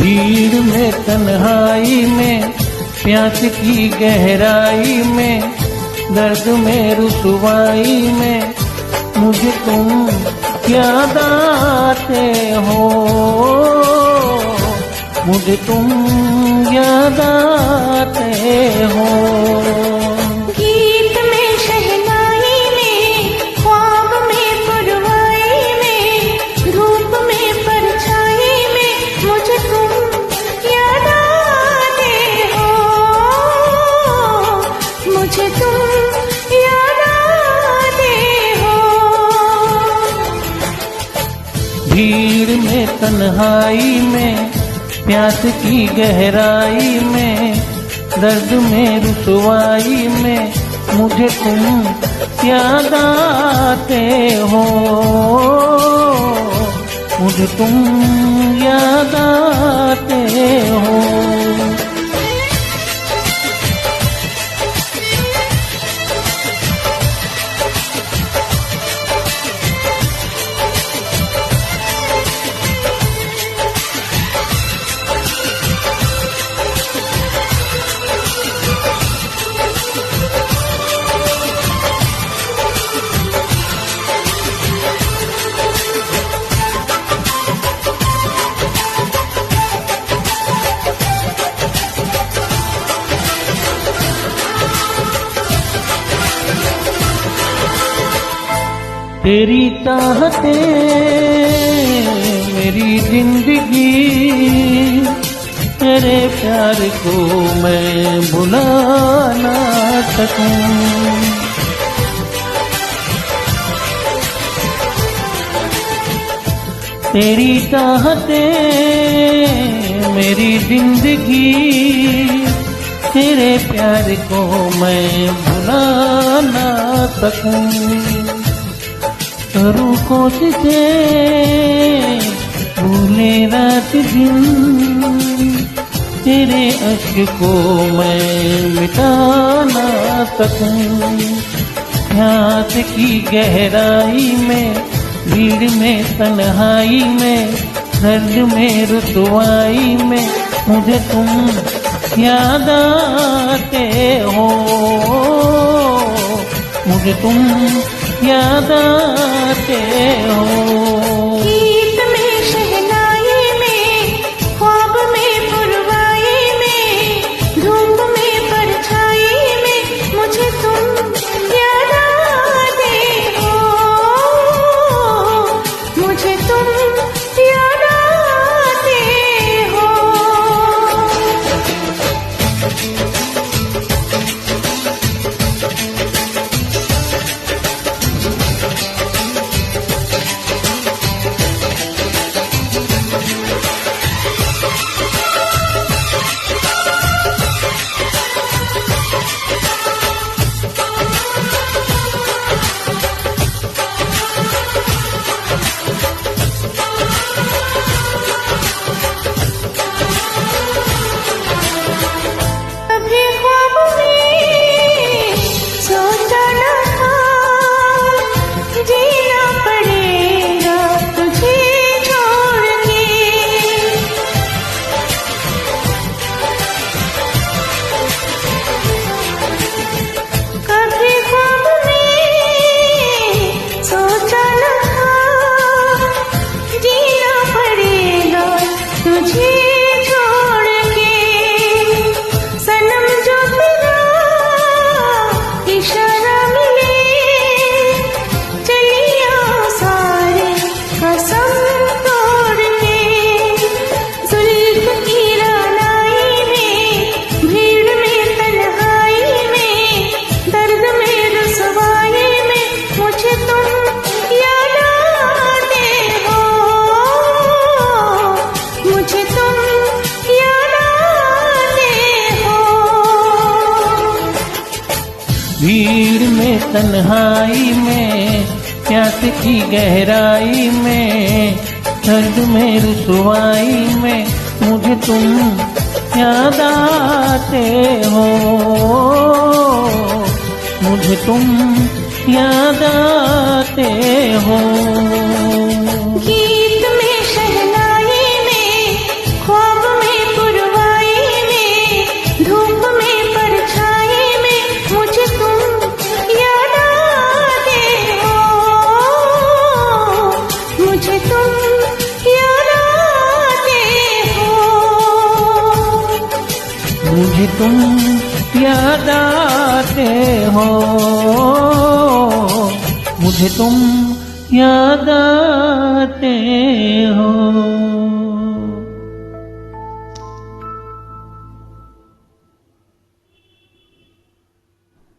भीड़ में तन्हाई में, प्यास की गहराई में, दर्द में रुसवाई में, मुझे तुम याद आते हो, मुझे तुम याद आते हो। गीत में शहनाई में, ख्वाब में पुरवाई में, धूप में परछाई में, मुझे तुम याद आते हो, मुझे तुम याद आते हो। भीड़ में तन्हाई में, प्यास की गहराई में, दर्द में रुसवाई में, मुझे तुम याद आते हो, मुझे तुम याद आते हो। तेरी चाहतें मेरी जिंदगी, तेरे प्यार को मैं भुला ना सकूं। तेरी चाहतें मेरी जिंदगी, तेरे प्यार को मैं भुला ना सकूं। करूं कोशिशें भूले रात दिन, तेरे अश्क को मैं मिटा ना सकूं। प्यास की गहराई में, भीड़ में तन्हाई में, दर्द में रुसवाई में, मुझे तुम याद आते हो, मुझे तुम याद आते हो। गीत में शहनाई में, ख्वाब में पुरवाई में, धूप में परछाई में, मुझे तुम याद आते हो, मुझे तुम याद आते हो। भीड़ में तन्हाई में, प्यास की गहराई में, दर्द में रुसवाई में, मुझे तुम याद आते हो, मुझे तुम याद आते हो। गीत में शहनाई में, ख्वाब आते हो, मुझे तुम याद आते हो।